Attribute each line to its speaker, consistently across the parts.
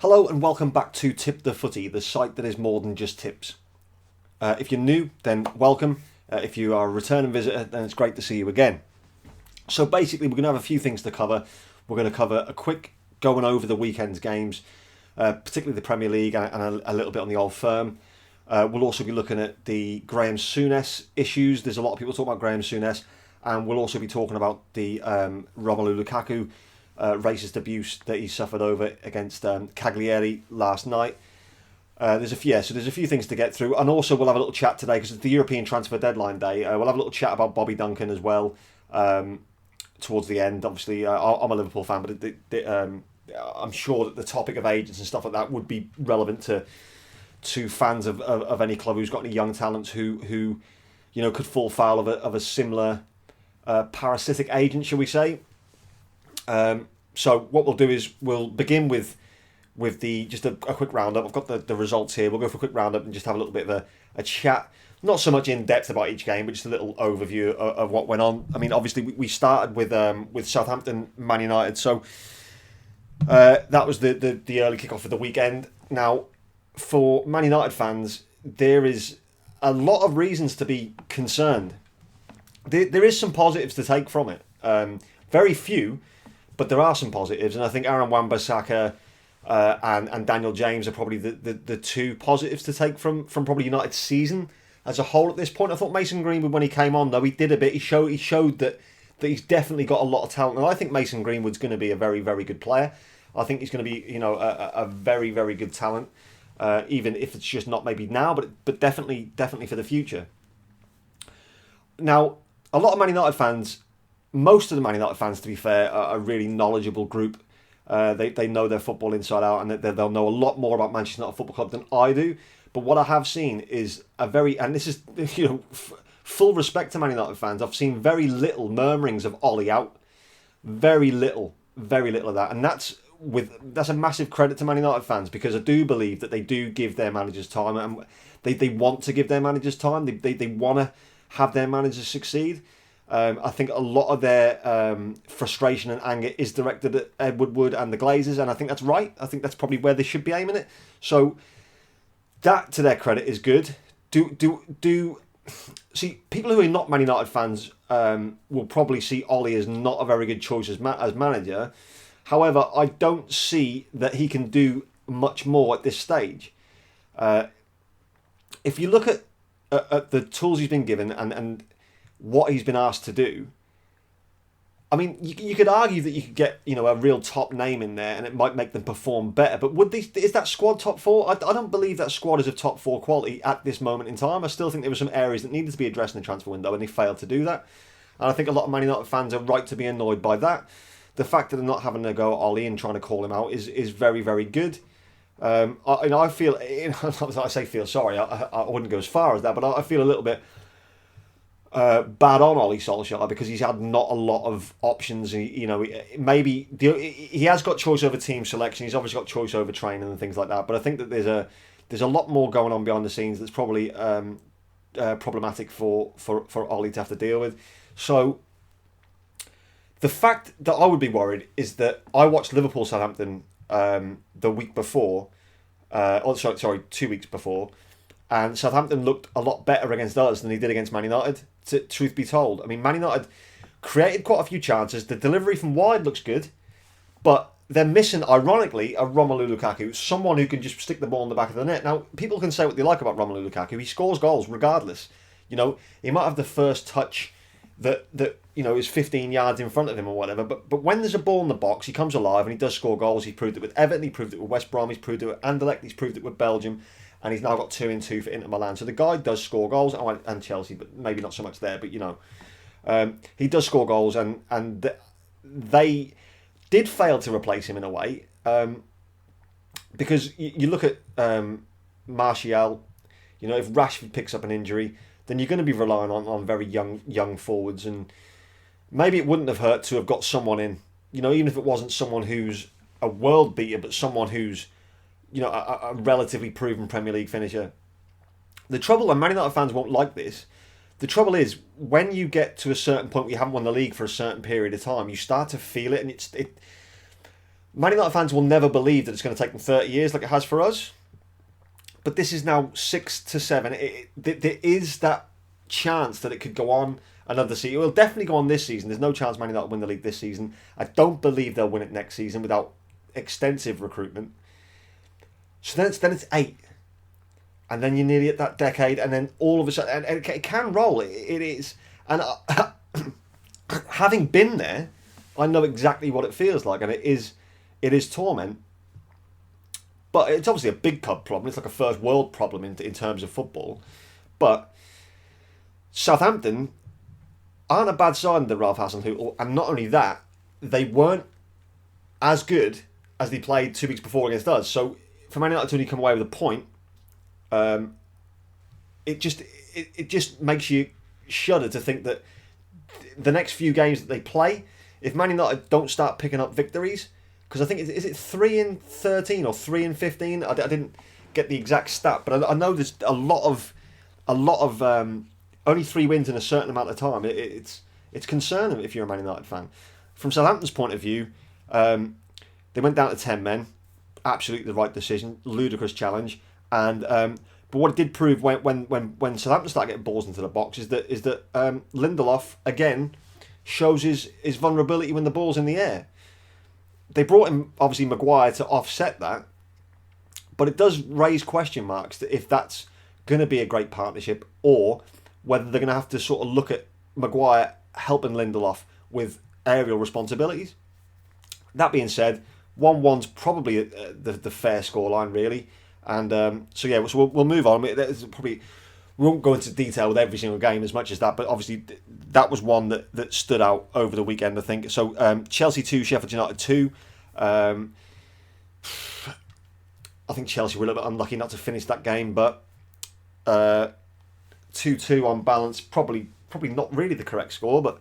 Speaker 1: Hello and welcome back to Tip the Footy, the site that is more than just tips. If you're new, then welcome. If you are a returning visitor, then it's great to see you again. So basically, we're going to have a few things to cover. We're going to cover a quick going over the weekend's games, particularly the Premier League and a little bit on the Old Firm. We'll also be looking at the Graeme Souness issues. There's a lot of people talking about Graeme Souness, and we'll also be talking about the Romelu Lukaku racist abuse that he suffered over against Cagliari last night. There's a few things to get through, and also we'll have a little chat today because it's the European transfer deadline day. We'll have a little chat about Bobby Duncan as well towards the end. Obviously, I'm a Liverpool fan, but I'm sure that the topic of agents and stuff like that would be relevant to fans of any club who's got any young talents who could fall foul of a similar parasitic agent, shall we say. So what we'll do is we'll begin with just a quick roundup. I've got the results here. We'll go for a quick roundup and just have a little bit of a chat. Not so much in depth about each game, but just a little overview of what went on. I mean, obviously we started with Southampton, Man United. So that was the early kickoff of the weekend. Now, for Man United fans, there is a lot of reasons to be concerned. There is some positives to take from it. Very few. But there are some positives, and I think Aaron Wan-Bissaka and Daniel James are probably the two positives to take from probably United's season as a whole at this point. I thought Mason Greenwood, when he came on, though, he did a bit. He showed that he's definitely got a lot of talent, and I think Mason Greenwood's going to be a very, very good player. I think he's going to be a very, very good talent, even if it's just not maybe now, but definitely for the future. Now, a lot of Man United fans. Most of the Man United fans, to be fair, are a really knowledgeable group. They know their football inside out, and they'll know a lot more about Manchester United Football Club than I do. But what I have seen is and this is full respect to Man United fans. I've seen very little murmurings of Ollie out, very little of that, and that's a massive credit to Man United fans because I do believe that they do give their managers time, and they want to give their managers time. They want to have their managers succeed. I think a lot of their frustration and anger is directed at Ed Woodward and the Glazers, and I think that's right. I think that's probably where they should be aiming it. So that, to their credit, is good. See, people who are not Man United fans will probably see Ollie as not a very good choice as manager. However, I don't see that he can do much more at this stage. If you look at the tools he's been given and what he's been asked to do, I mean, you could argue that you could get a real top name in there and it might make them perform better. But is that squad top four? I don't believe that squad is of top four quality at this moment in time. I still think there were some areas that needed to be addressed in the transfer window and they failed to do that. And I think a lot of Man United fans are right to be annoyed by that. The fact that they're not having to go at Ollie and trying to call him out is very, very good. I feel, I say feel sorry, I wouldn't go as far as that, but I feel a little bit bad on Ollie Solskjaer because he's had not a lot of options. He has got choice over team selection. He's obviously got choice over training and things like that. But I think that there's a lot more going on behind the scenes that's probably problematic for Ollie to have to deal with. So the fact that I would be worried is that I watched Liverpool Southampton the week before, 2 weeks before. And Southampton looked a lot better against us than they did against Man United, truth be told. I mean, Man United created quite a few chances. The delivery from wide looks good, but they're missing, ironically, a Romelu Lukaku, someone who can just stick the ball in the back of the net. Now, people can say what they like about Romelu Lukaku. He scores goals regardless. He might have the first touch that is 15 yards in front of him or whatever, but when there's a ball in the box, he comes alive and he does score goals. He proved it with Everton, he proved it with West Brom, he's proved it with Anderlecht, he's proved it with Belgium. And he's now got 2-2 for Inter Milan. So the guy does score goals, and Chelsea, but maybe not so much there. But he does score goals, and they did fail to replace him in a way, because you look at Martial. If Rashford picks up an injury, then you're going to be relying on very young forwards, and maybe it wouldn't have hurt to have got someone in. Even if it wasn't someone who's a world beater, but someone who's a relatively proven Premier League finisher. The trouble, and Man United fans won't like this, the trouble is, when you get to a certain point where you haven't won the league for a certain period of time, you start to feel it, and Man United fans will never believe that it's going to take them 30 years like it has for us. But this is now 6 to 7. There is that chance that it could go on another season. It will definitely go on this season. There's no chance Man United will win the league this season. I don't believe they'll win it next season without extensive recruitment. So then it's 8. And then you're nearly at that decade. And then all of a sudden... And it can roll. It is. And having been there, I know exactly what it feels like. And it is torment. But it's obviously a big club problem. It's like a first world problem in terms of football. But Southampton aren't a bad side under Ralph Hasenhüttl. And not only that, they weren't as good as they played 2 weeks before against us. So for Man United to only come away with a point, it just makes you shudder to think that the next few games that they play, if Man United don't start picking up victories, because I think is it 3 in 13 or 3 in 15? I didn't get the exact stat, but I know there's a lot of only 3 wins in a certain amount of time. It's concerning if you're a Man United fan. From Southampton's point of view, they went down to 10 men, absolutely the right decision, ludicrous challenge, and but what it did prove when Southampton started getting balls into the box is that Lindelof again shows his vulnerability when the ball's in the air. They brought in, obviously, Maguire to offset that, but it does raise question marks that if that's going to be a great partnership or whether they're going to have to sort of look at Maguire helping Lindelof with aerial responsibilities. That being said, 1-1's probably the fair scoreline, really. And so we'll move on. We won't go into detail with every single game as much as that, but obviously that was one that stood out over the weekend, I think. So Chelsea 2, Sheffield United 2. I think Chelsea were a little bit unlucky not to finish that game, but 2-2 on balance, probably not really the correct score, but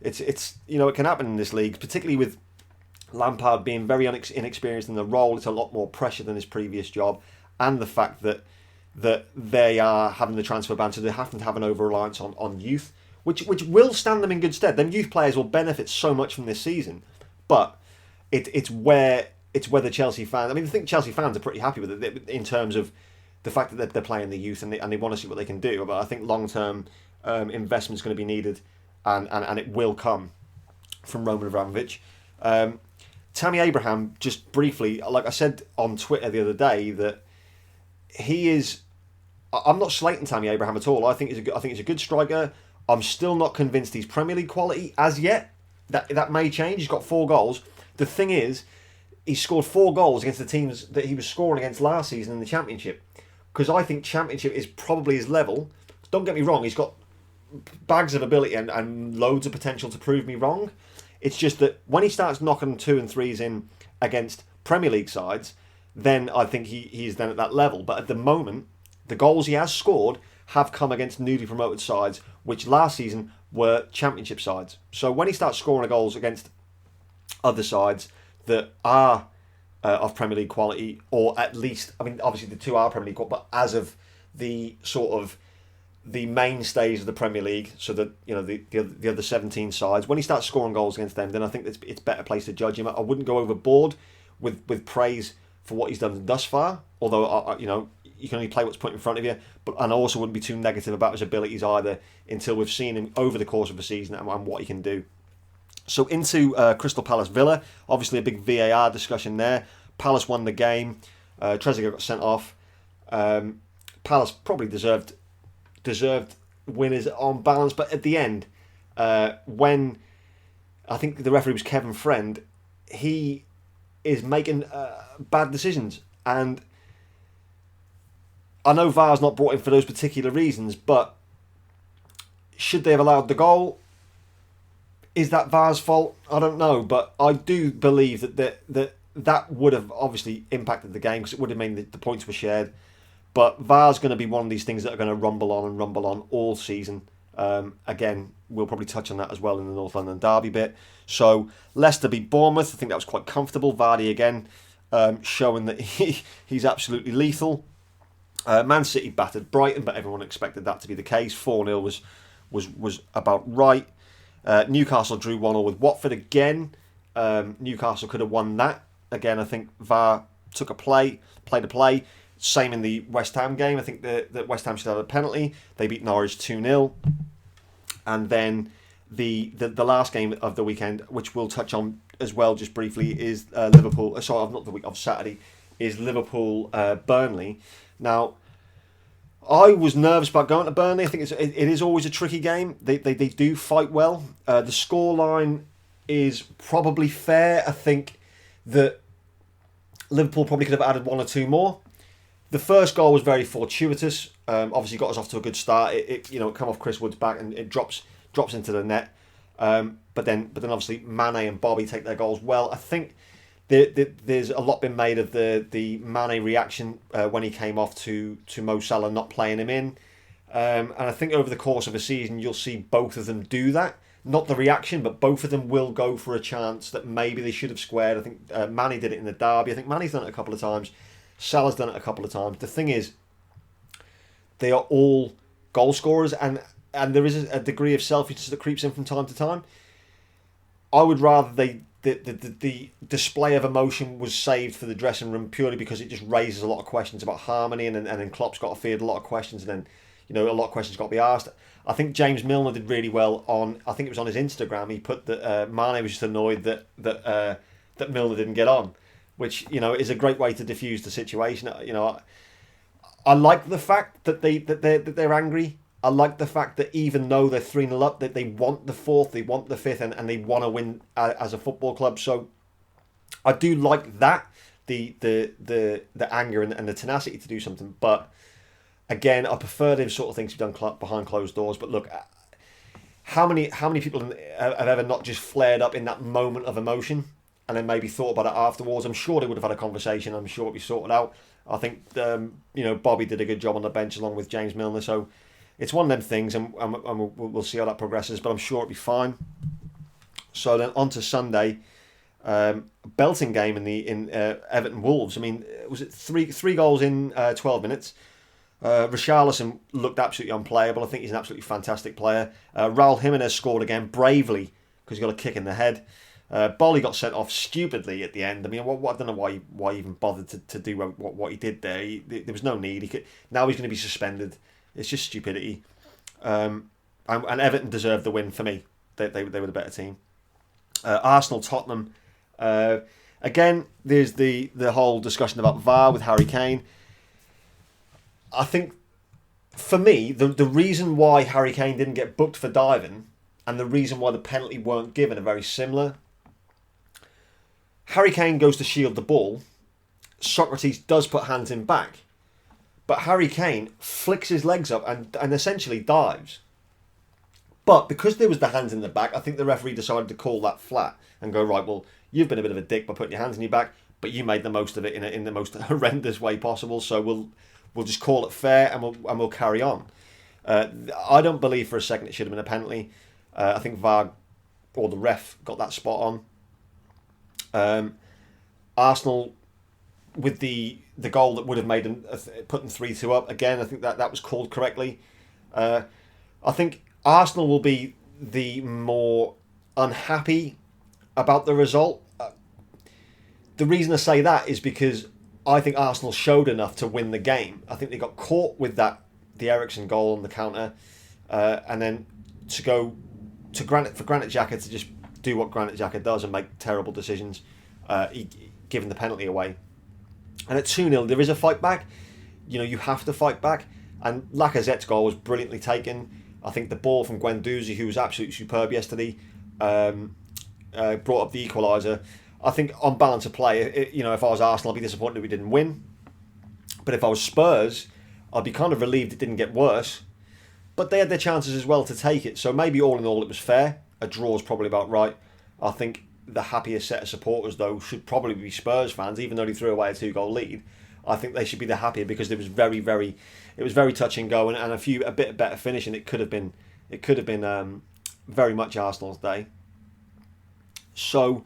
Speaker 1: it's it can happen in this league, particularly with Lampard being very inexperienced in the role. It's a lot more pressure than his previous job, and the fact that they are having the transfer ban, so they have to have an over-reliance on youth, which will stand them in good stead. Them youth players will benefit so much from this season, but it's where the Chelsea fans... I mean, I think Chelsea fans are pretty happy with it in terms of the fact that they're playing the youth and they want to see what they can do. But I think long-term investment is going to be needed, and it will come from Roman Abramovich. Tammy Abraham, just briefly, like I said on Twitter the other day, that he is... I'm not slating Tammy Abraham at all. I think he's a good striker. I'm still not convinced he's Premier League quality as yet. That may change. He's got 4 goals. The thing is, he scored 4 goals against the teams that he was scoring against last season in the Championship. Because I think Championship is probably his level. Don't get me wrong, he's got bags of ability and loads of potential to prove me wrong. It's just that when he starts knocking 2 and 3s in against Premier League sides, then I think he's then at that level. But at the moment, the goals he has scored have come against newly promoted sides, which last season were Championship sides. So when he starts scoring goals against other sides that are of Premier League quality, or at least, I mean, obviously the 2 are Premier League quality, but as of the sort of the mainstays of the Premier League, so that the other 17 sides, when he starts scoring goals against them, then I think it's better place to judge him. I wouldn't go overboard with praise for what he's done thus far, although you can only play what's put in front of you. And I also wouldn't be too negative about his abilities either until we've seen him over the course of the season and what he can do. So into Crystal Palace Villa, obviously a big VAR discussion there. Palace won the game. Trezeguet got sent off. Palace probably deserved winners on balance, but at the end, when I think the referee was Kevin Friend, he is making bad decisions, and I know VAR's not brought in for those particular reasons, but should they have allowed the goal? Is that VAR's fault? I don't know, but I do believe that would have obviously impacted the game because it would have meant the points were shared. But VAR's going to be one of these things that are going to rumble on all season. Again, we'll probably touch on that as well in the North London derby bit. So Leicester beat Bournemouth. I think that was quite comfortable. Vardy again showing that he's absolutely lethal. Man City battered Brighton, but everyone expected that to be the case. 4-0 was about right. Newcastle drew 1-1 with Watford again. Newcastle could have won that. again, I think VAR took a play to play. Same in the West Ham game. I think that West Ham should have a penalty. They beat Norwich 2-0. And then the last game of the weekend, which we'll touch on as well just briefly, is Liverpool. Sorry, not the week of Saturday, is Liverpool Burnley. Now, I was nervous about going to Burnley. I think it is always a tricky game. They do fight well. The scoreline is probably fair. I think that Liverpool probably could have added one or two more. The first goal was very fortuitous. Obviously, got us off to a good start. It come off Chris Wood's back and it drops into the net. But then obviously Mane and Bobby take their goals well. I think there's a lot been made of the Mane reaction when he came off to Mo Salah not playing him in. And I think over the course of a season you'll see both of them do that. Not the reaction, but both of them will go for a chance that maybe they should have squared. I think Mane did it in the derby. I think Mane's done it a couple of times. Salah's done it a couple of times. The thing is, they are all goal scorers, and there is a degree of selfishness that creeps in from time to time. I would rather the display of emotion was saved for the dressing room purely because it just raises a lot of questions about harmony, and then Klopp's got to field a lot of questions, and then a lot of questions got to be asked. I think James Milner did really well on. I think it was on his Instagram. He put that Mane was just annoyed that Milner didn't get on, which is a great way to diffuse the situation. I like the fact that they're angry. I like the fact that even though they're 3-0 up, that they want the fourth, they want the fifth, and they want to win as a football club. So I do like that, the anger and the tenacity to do something. But again, I prefer those sort of things to be done behind closed doors. But look, how many people have ever not just flared up in that moment of emotion and then maybe thought about it afterwards? I'm sure they would have had a conversation. I'm sure it'd be sorted out. I think Bobby did a good job on the bench along with James Milner. So it's one of them things, and we'll see how that progresses. But I'm sure it'll be fine. So then on to Sunday, belting game in Everton Wolves. I mean, was it three goals in 12 minutes? Richarlison looked absolutely unplayable. I think he's an absolutely fantastic player. Raul Jimenez scored again bravely because he got a kick in the head. Bolly got sent off stupidly at the end. I mean, I don't know why he even bothered to do what he did there. There was no need. Now he's going to be suspended. It's just stupidity. And Everton deserved the win for me. They were the better team. Arsenal, Tottenham. Again, there's the whole discussion about VAR with Harry Kane. I think, for me, the reason why Harry Kane didn't get booked for diving and the reason why the penalty weren't given are very similar. Harry Kane goes to shield the ball. Socrates does put hands in back. But Harry Kane flicks his legs up and essentially dives. But because there was the hands in the back, I think the referee decided to call that flat and go, right, well, you've been a bit of a dick by putting your hands in your back, but you made the most of it in the most horrendous way possible, so we'll just call it fair and we'll carry on. I don't believe for a second it should have been a penalty. I think VAR or the ref got that spot on. Arsenal, with the goal that would have made them put them 3-2 up again, I think that was called correctly. I think Arsenal will be the more unhappy about the result. The reason I say that is because I think Arsenal showed enough to win the game. I think they got caught with the Eriksen goal on the counter, and then to go to Granit Xhaka to just do what Granit Xhaka does and make terrible decisions, giving the penalty away. And at 2-0, there is a fight back. You have to fight back. And Lacazette's goal was brilliantly taken. I think the ball from Guendouzi, who was absolutely superb yesterday, brought up the equaliser. I think on balance of play, if I was Arsenal, I'd be disappointed we didn't win. But if I was Spurs, I'd be kind of relieved it didn't get worse. But they had their chances as well to take it. So maybe all in all it was fair. A draw is probably about right. I think the happiest set of supporters, though, should probably be Spurs fans, even though they threw away a 2-goal lead. I think they should be the happier because it was very touch and go, and a bit better finish, and it could have been very much Arsenal's day. So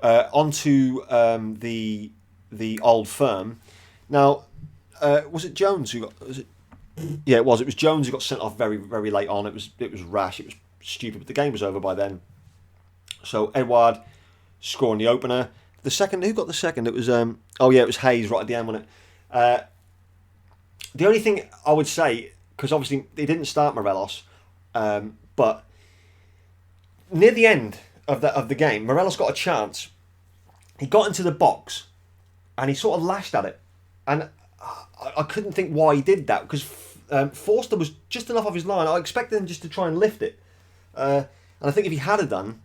Speaker 1: on to the Old Firm. Now, was it Jones who got? Was it? Yeah, it was. It was Jones who got sent off very late on. It was rash. It was stupid. But the game was over by then. So Edouard scoring the opener. The second, who got the second? It was it was Hayes right at the end, wasn't it? The only thing I would say, because obviously he didn't start Morelos, but near the end of the game, Morelos got a chance. He got into the box, and he sort of lashed at it, and I couldn't think why he did that, because Forster was just enough off his line. I expected him just to try and lift it, and I think if he had done,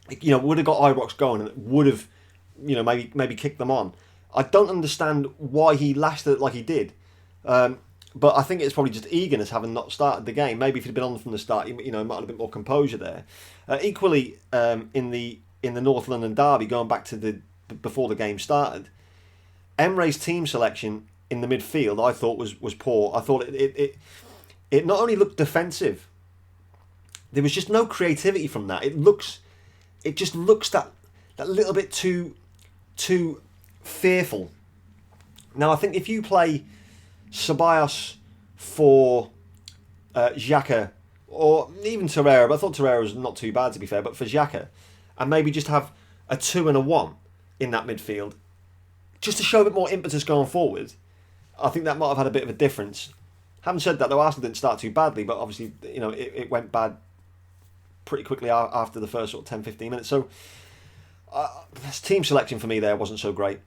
Speaker 1: would have got Ibrox going, and it would have, maybe kicked them on. I don't understand why he lashed at it like he did, but I think it's probably just eagerness, having not started the game. Maybe if he'd been on from the start, he might have a bit more composure there. Equally, in the North London derby, going back to before the game started, Emre's team selection in the midfield, I thought was poor. I thought it not only looked defensive, there was just no creativity from that. It just looks that little bit too fearful. Now I think if you play Ceballos for Xhaka, or even Torreira, but I thought Torreira was not too bad, to be fair, but for Xhaka, and maybe just have a 2 and a 1 in that midfield, just to show a bit more impetus going forward, I think that might have had a bit of a difference. Having said that, though, Arsenal didn't start too badly, but obviously, it went bad pretty quickly after the first sort of 10-15 minutes. So, team selection for me there wasn't so great.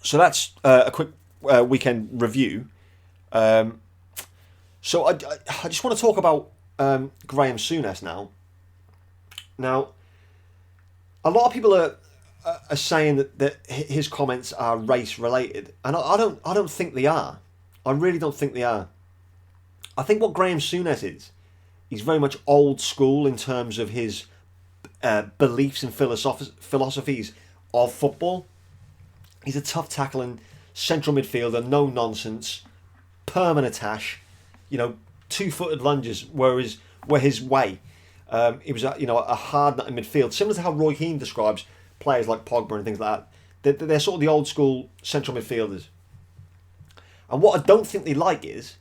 Speaker 1: So that's a quick weekend review. So I just want to talk about Graeme Souness now. Now, a lot of people are saying that his comments are race related, and I don't think they are. I really don't think they are. I think what Graeme Souness is, he's very much old school in terms of his beliefs and philosophies of football. He's a tough tackling central midfielder, no nonsense, permanent attash, 2-footed lunges were his way. He was a hard nut in midfield, similar to how Roy Keane describes players like Pogba and things like that. They're sort of the old school central midfielders. And what I don't think they like is,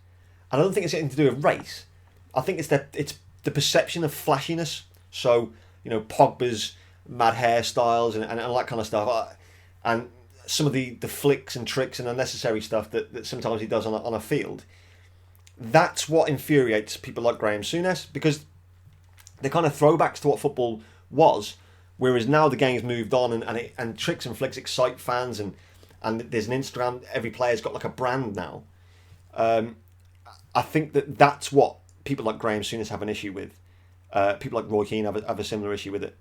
Speaker 1: and I don't think it's anything to do with race, I think it's the perception of flashiness. So, Pogba's mad hairstyles and all that kind of stuff, and some of the flicks and tricks and unnecessary stuff that sometimes he does on a field. That's what infuriates people like Graeme Souness, because they're kind of throwbacks to what football was, whereas now the game's moved on, and tricks and flicks excite fans, and there's an Instagram, every player's got like a brand now. I think that's what people like Graeme Souness have an issue with. People like Roy Keane have a similar issue with it.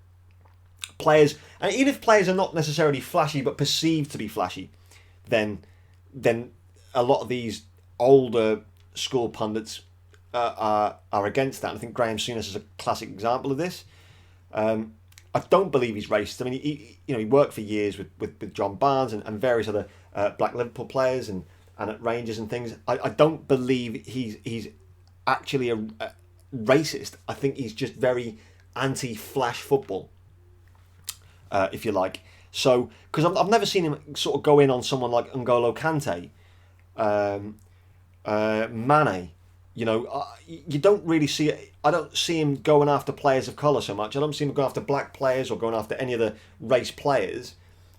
Speaker 1: Players, and even if players are not necessarily flashy but perceived to be flashy, then a lot of these older school pundits are against that. And I think Graeme Souness is a classic example of this. I don't believe he's racist. I mean, he worked for years with John Barnes and various other black Liverpool players and at Rangers and things. I don't believe he's actually a racist. I think he's just very anti-flash football, if you like. So, because I've never seen him sort of go in on someone like N'Golo Kante, Mane. You don't really see it. I don't see him going after players of colour so much. I don't see him going after black players or going after any other race players.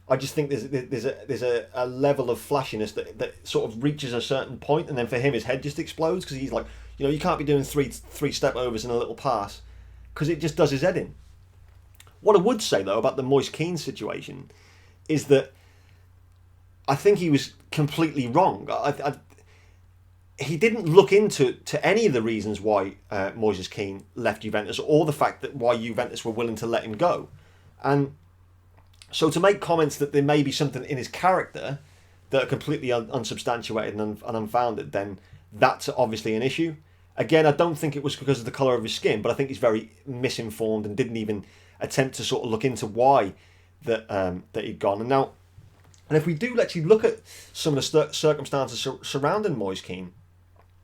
Speaker 1: I just think there's a level of flashiness that sort of reaches a certain point, and then for him his head just explodes, because he's like, you can't be doing three step overs and a little pass, because it just does his head in. What I would say though about the Moise Kean situation is that I think he was completely wrong. He didn't look into any of the reasons why Moise Kean left Juventus, or the fact that why Juventus were willing to let him go. And so to make comments that there may be something in his character that are completely unsubstantiated and unfounded, then that's obviously an issue. Again, I don't think it was because of the colour of his skin, but I think he's very misinformed and didn't even attempt to sort of look into why that he'd gone. And if we do actually look at some of the circumstances surrounding Moise Kean,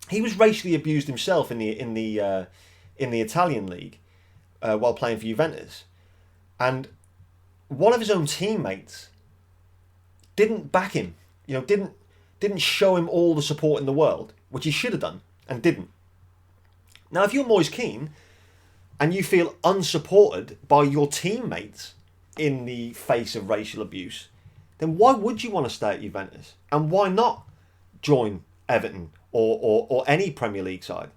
Speaker 1: he was racially abused himself in the Italian league while playing for Juventus, and one of his own teammates didn't back him. Didn't show him all the support in the world, which he should have done, and didn't. Now, if you're Moise Kean and you feel unsupported by your teammates in the face of racial abuse, then why would you want to stay at Juventus? And why not join Everton or any Premier League side?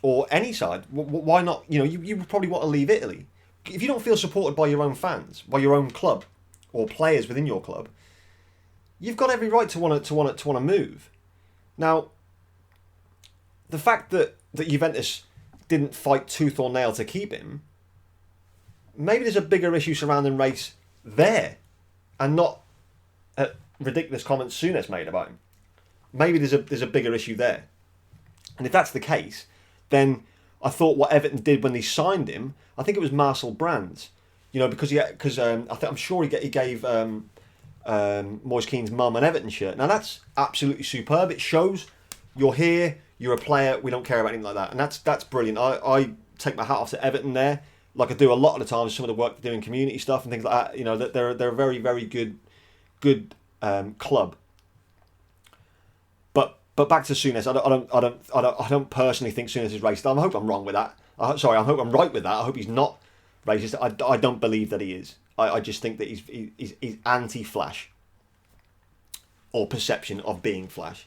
Speaker 1: Or any side? Why not? You would probably want to leave Italy. If you don't feel supported by your own fans, by your own club, or players within your club, you've got every right to want to move. Now, the fact that Juventus didn't fight tooth or nail to keep him, maybe there's a bigger issue surrounding race there, and not ridiculous comments Souness made about him. Maybe there's a bigger issue there, and if that's the case, then I thought what Everton did when they signed him, I think it was Marcel Brands, because I'm sure he gave Moise Keane's mum an Everton shirt. Now that's absolutely superb. It shows you're here, you're a player. We don't care about anything like that, and that's brilliant. I take my hat off to Everton there, like I do a lot of the times. Some of the work they do in community stuff and things like that. That they're a very, very good club. But back to Souness, I don't personally think Souness is racist. I hope I'm wrong with that. I hope I'm right with that. I hope he's not racist. I don't believe that he is. I just think that he's anti-Flash, or perception of being Flash.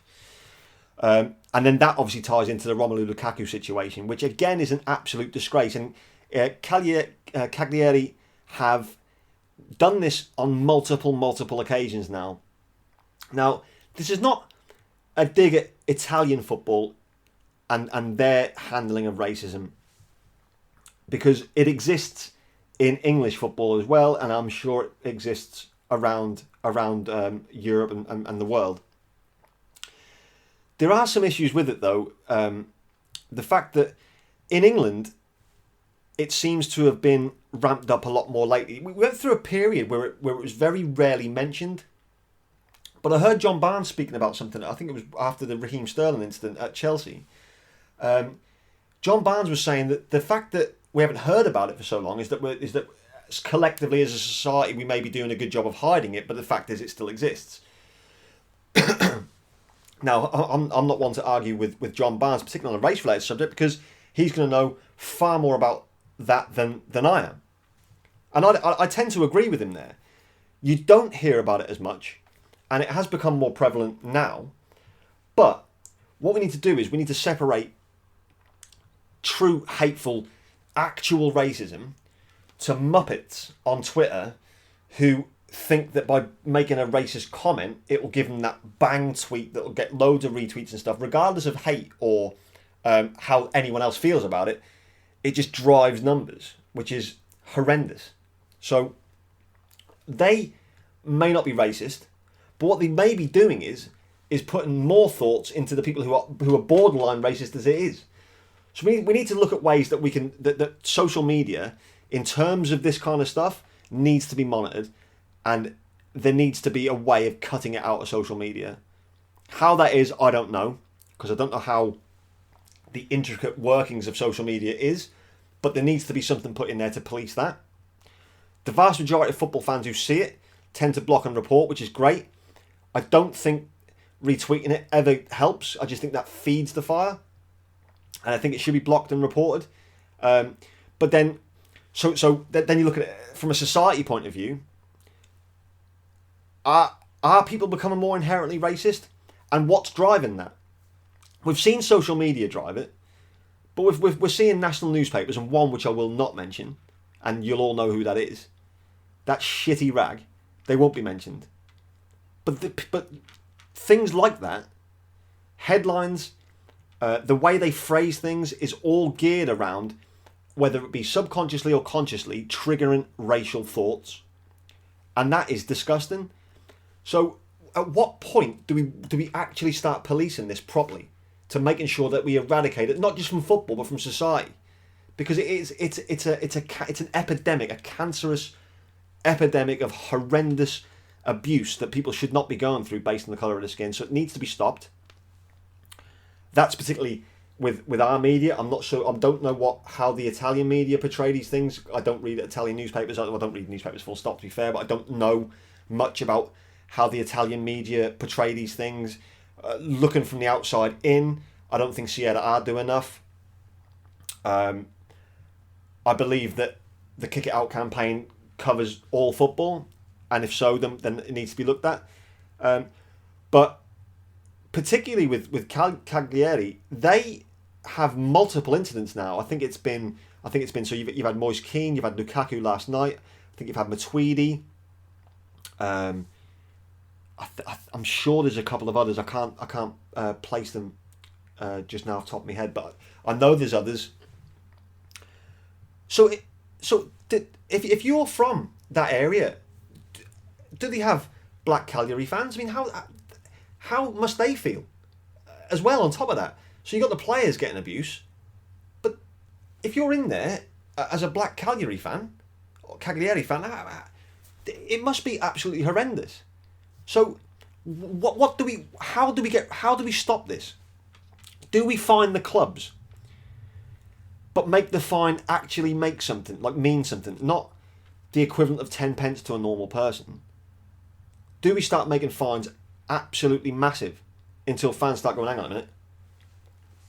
Speaker 1: And then that obviously ties into the Romelu Lukaku situation, which again is an absolute disgrace. And Cagliari have done this on multiple occasions now. Now, this is not a dig at Italian football and their handling of racism, because it exists in English football as well, and I'm sure it exists around Europe and the world. There are some issues with it, though. The fact that in England, it seems to have been ramped up a lot more lately. We went through a period where it was very rarely mentioned. But I heard John Barnes speaking about something. I think it was after the Raheem Sterling incident at Chelsea. John Barnes was saying that the fact that we haven't heard about it for so long is that collectively as a society we may be doing a good job of hiding it, but the fact is it still exists. Now, I'm not one to argue with John Barnes, particularly on a race-related subject, because he's going to know far more about that than I am. And I tend to agree with him there. You don't hear about it as much, and it has become more prevalent now. But what we need to do is we need to separate true, hateful, actual racism to muppets on Twitter who think that by making a racist comment, it will give them that bang tweet that will get loads of retweets and stuff, regardless of hate or how anyone else feels about it. It just drives numbers, which is horrendous. So they may not be racist, but what they may be doing is putting more thoughts into the people who are borderline racist as it is. So we need to look at ways that we can that social media, in terms of this kind of stuff, needs to be monitored, and there needs to be a way of cutting it out of social media. How that is, I don't know, because I don't know how the intricate workings of social media is, but there needs to be something put in there to police that. The vast majority of football fans who see it tend to block and report, which is great. I don't think retweeting it ever helps. I just think that feeds the fire, and I think it should be blocked and reported. But then, so then you look at it from a society point of view. Are people becoming more inherently racist? And what's driving that? We've seen social media drive it, but we're seeing national newspapers, and one which I will not mention, and you'll all know who that is. That shitty rag. They won't be mentioned. But things like that, headlines, the way they phrase things is all geared around, whether it be subconsciously or consciously, triggering racial thoughts. And that is disgusting. So at what point do we actually start policing this properly, to making sure that we eradicate it, not just from football but from society? Because it's an epidemic, a cancerous epidemic of horrendous abuse that people should not be going through based on the colour of their skin. So it needs to be stopped. That's particularly with our media. I'm not sure. I don't know how the Italian media portray these things. I don't read Italian newspapers. I don't read newspapers full stop, to be fair, but I don't know much about how the Italian media portray these things. Looking from the outside in, I don't think Serie A do enough. I believe that the Kick It Out campaign covers all football, and if so, then it needs to be looked at. But particularly with Cagliari, they have multiple incidents now. I think it's been so you've had Moise Kean, you've had Lukaku last night. I think you've had Matuidi. I'm sure there's a couple of others. I can't place them just now off the top of my head, but I know there's others. So if you're from that area, do they have Black Cagliari fans? I mean, how must they feel as well on top of that? So you got the players getting abuse, but if you're in there as a Black Cagliari fan or Cagliari fan, it must be absolutely horrendous. So how do we stop this? Do we fine the clubs, but make the fine actually make something, like mean something, not the equivalent of 10 pence to a normal person? Do we start making fines absolutely massive until fans start going, hang on a minute?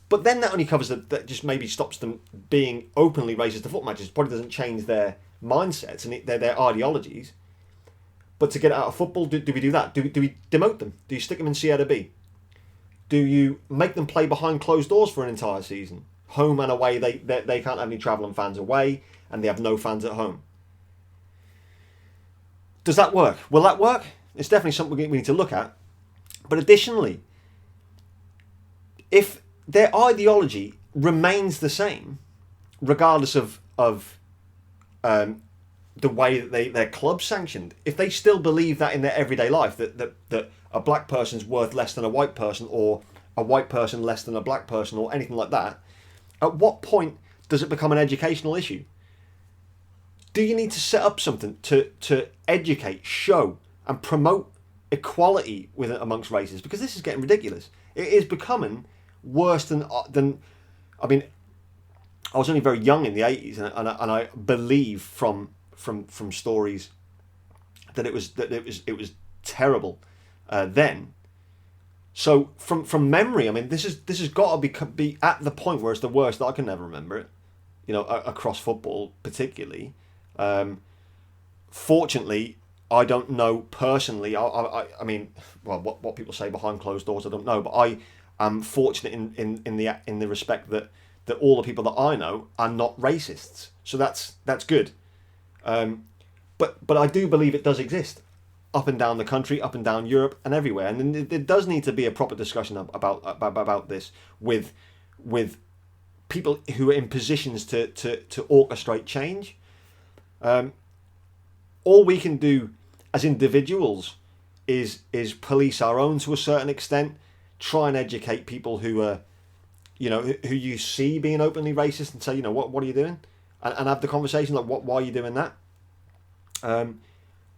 Speaker 1: But then that only covers that just maybe stops them being openly racist to football matches. Probably doesn't change their mindsets and their ideologies. But to get it out of football, do we do that? Do we demote them? Do you stick them in Sierra B? Do you make them play behind closed doors for an entire season? Home and away, they can't have any travelling fans away, and they have no fans at home. Does that work? Will that work? It's definitely something we need to look at. But additionally, if their ideology remains the same, regardless of the way that their club's sanctioned, if they still believe that in their everyday life, that a black person's worth less than a white person, or a white person less than a black person, or anything like that, at what point does it become an educational issue? Do you need to set up something to educate, show, and promote equality amongst races? Because this is getting ridiculous. It is becoming worse than. I mean, I was only very young in the 80s, and I believe from stories that it was terrible then. So from memory, I mean, this has got to be at the point where it's the worst. I can never remember it, across football particularly. Fortunately, I don't know personally. I mean, well, what people say behind closed doors, I don't know. But I am fortunate in the respect that all the people that I know are not racists. So that's good. But I do believe it does exist up and down the country, up and down Europe, and everywhere. And there does need to be a proper discussion about this with people who are in positions to orchestrate change. All we can do as individuals is police our own to a certain extent, try and educate people who are, who you see being openly racist, and say, what are you doing? And have the conversation like, why are you doing that?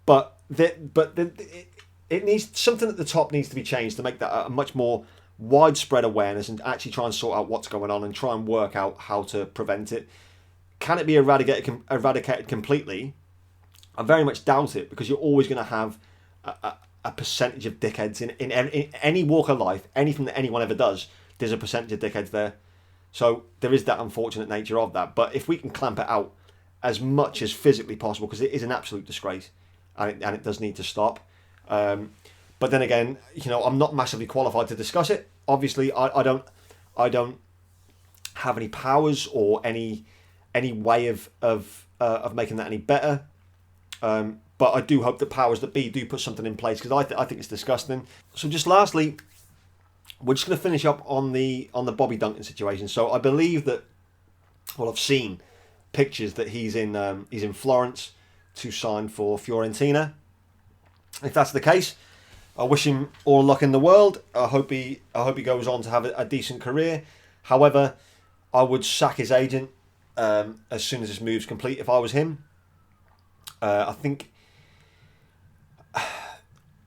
Speaker 1: But it needs, something at the top needs to be changed to make that a much more widespread awareness, and actually try and sort out what's going on and try and work out how to prevent it. Can it be eradicated completely? I very much doubt it, because you're always going to have a percentage of dickheads in any walk of life. Anything that anyone ever does, there's a percentage of dickheads there. So there is that unfortunate nature of that. But if we can clamp it out as much as physically possible, because it is an absolute disgrace, and it does need to stop. But then again, I'm not massively qualified to discuss it. Obviously, I don't have any powers or any way of making that any better. But I do hope that powers that be do put something in place, because I think it's disgusting. So just lastly, we're just going to finish up on the Bobby Duncan situation. So I believe that, well, I've seen pictures that he's in Florence to sign for Fiorentina. If that's the case, I wish him all luck in the world. I hope he goes on to have a decent career. However, I would sack his agent as soon as this move's complete if I was him. I think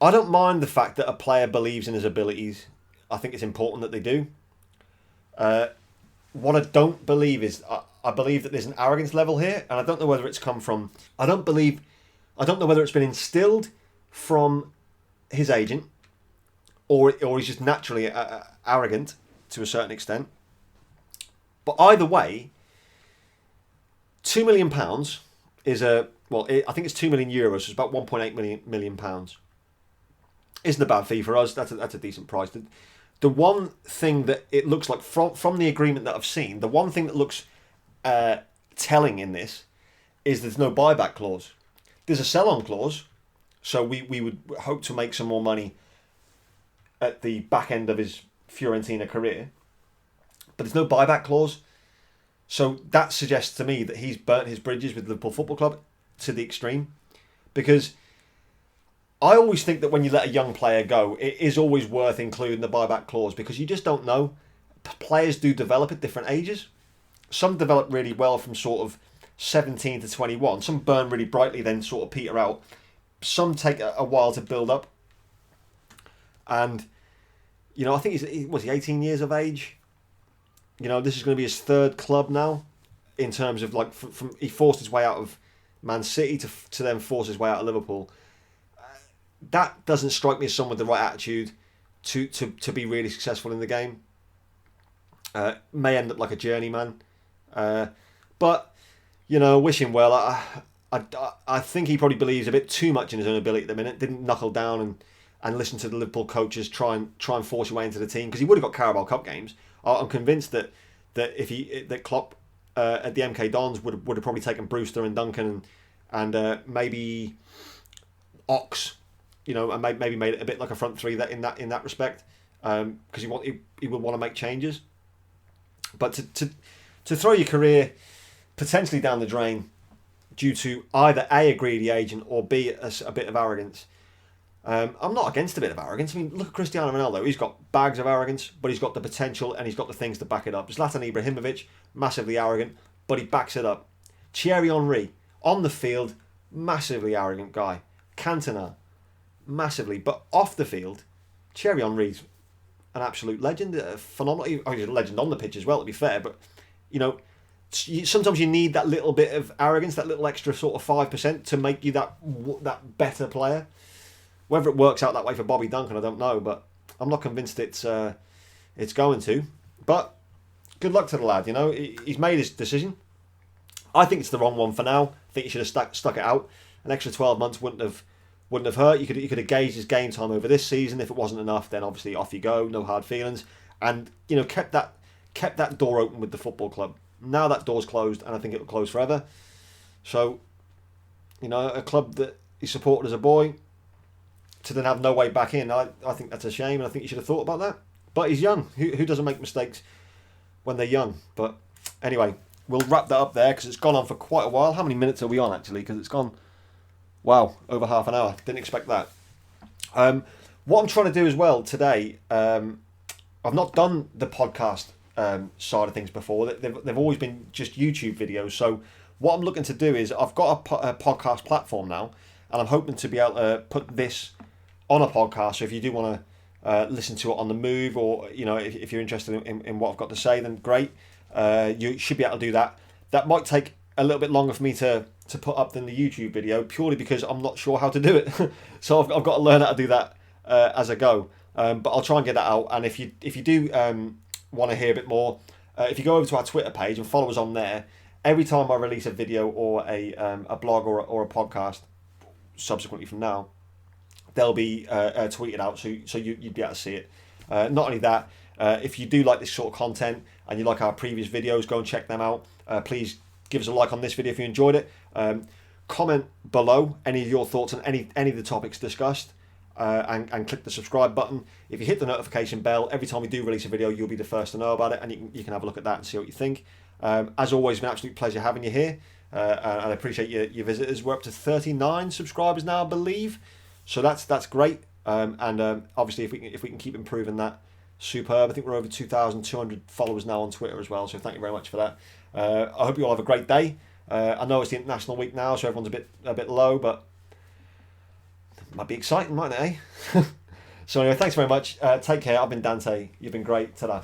Speaker 1: I don't mind the fact that a player believes in his abilities. I think it's important that they do. What I don't believe is I believe that there's an arrogance level here, and I don't know whether it's come from. I don't know whether it's been instilled from his agent, or he's just naturally arrogant to a certain extent. But either way, £2 million is a I think it's €2 million, so it's about 1.8 million pounds. Isn't a bad fee for us. That's a decent price. The one thing that it looks like from the agreement that I've seen, the one thing that looks telling in this is there's no buyback clause. There's a sell-on clause, so we would hope to make some more money at the back end of his Fiorentina career, but there's no buyback clause. So that suggests to me that he's burnt his bridges with Liverpool Football Club to the extreme, because I always think that when you let a young player go, it is always worth including the buyback clause, because you just don't know. Players do develop at different ages. Some develop really well from sort of 17 to 21. Some burn really brightly, then sort of peter out. Some take a while to build up. And, I think was he 18 years of age? This is going to be his third club now, in terms of from he forced his way out of Man City to then force his way out of Liverpool. That doesn't strike me as someone with the right attitude to be really successful in the game. May end up like a journeyman, but wish him well. I think he probably believes a bit too much in his own ability at the minute. Didn't knuckle down and listen to the Liverpool coaches try and force your way into the team, because he would have got Carabao Cup games. I'm convinced that if Klopp at the MK Dons would have probably taken Brewster and Duncan and maybe Ox, and maybe made it a bit like a front three in that respect, because he would want to make changes. But to throw your career potentially down the drain due to either A, a greedy agent, or B, a bit of arrogance. I'm not against a bit of arrogance. I mean, look at Cristiano Ronaldo. He's got bags of arrogance, but he's got the potential and he's got the things to back it up. Zlatan Ibrahimovic, massively arrogant, but he backs it up. Thierry Henry, on the field, massively arrogant guy. Cantona, massively, but off the field, Thierry Henry's an absolute legend, phenomenal. He's a legend on the pitch as well, to be fair, but sometimes you need that little bit of arrogance, that little extra sort of 5% to make you that better player. Whether it works out that way for Bobby Duncan, I don't know, but I'm not convinced it's going to. But good luck to the lad. He's made his decision. I think it's the wrong one for now. I think he should have stuck it out. An extra 12 months wouldn't have hurt. You could have gauged his game time over this season. If it wasn't enough, then obviously off you go. No hard feelings, and kept that door open with the football club. Now that door's closed, and I think it will close forever. So, a club that he supported as a boy, to then have no way back in, I think that's a shame, and I think you should have thought about that. But he's young. Who doesn't make mistakes when they're young? But anyway, we'll wrap that up there, because it's gone on for quite a while. How many minutes are we on, actually? Because it's gone, wow, over half an hour. Didn't expect that. What I'm trying to do as well today, I've not done the podcast side of things before. They've always been just YouTube videos. So what I'm looking to do is, I've got a podcast platform now, and I'm hoping to be able to put this on a podcast. So if you do want to listen to it on the move, or if you're interested in what I've got to say, then great. You should be able to do that. That might take a little bit longer for me to put up than the YouTube video, purely because I'm not sure how to do it. So I've got to learn how to do that as I go. But I'll try and get that out. And if you do want to hear a bit more, if you go over to our Twitter page and follow us on there, every time I release a video or a blog or a podcast subsequently from now, they'll be tweeted out, so you'd be able to see it. Not only that, if you do like this sort of content and you like our previous videos, go and check them out. Please give us a like on this video if you enjoyed it. Comment below any of your thoughts on any of the topics discussed, and click the subscribe button. If you hit the notification bell, every time we do release a video, you'll be the first to know about it, and you can have a look at that and see what you think. As always, it's been an absolute pleasure having you here, and I appreciate your visitors. We're up to 39 subscribers now, I believe, so that's great. And obviously, if we can keep improving that, superb. I think we're over 2,200 followers now on Twitter as well, so thank you very much for that. I hope you all have a great day. I know it's the International Week now, so everyone's a bit low, but it might be exciting, mightn't it, eh? So anyway, thanks very much. Take care. I've been Dante. You've been great. Ta-da.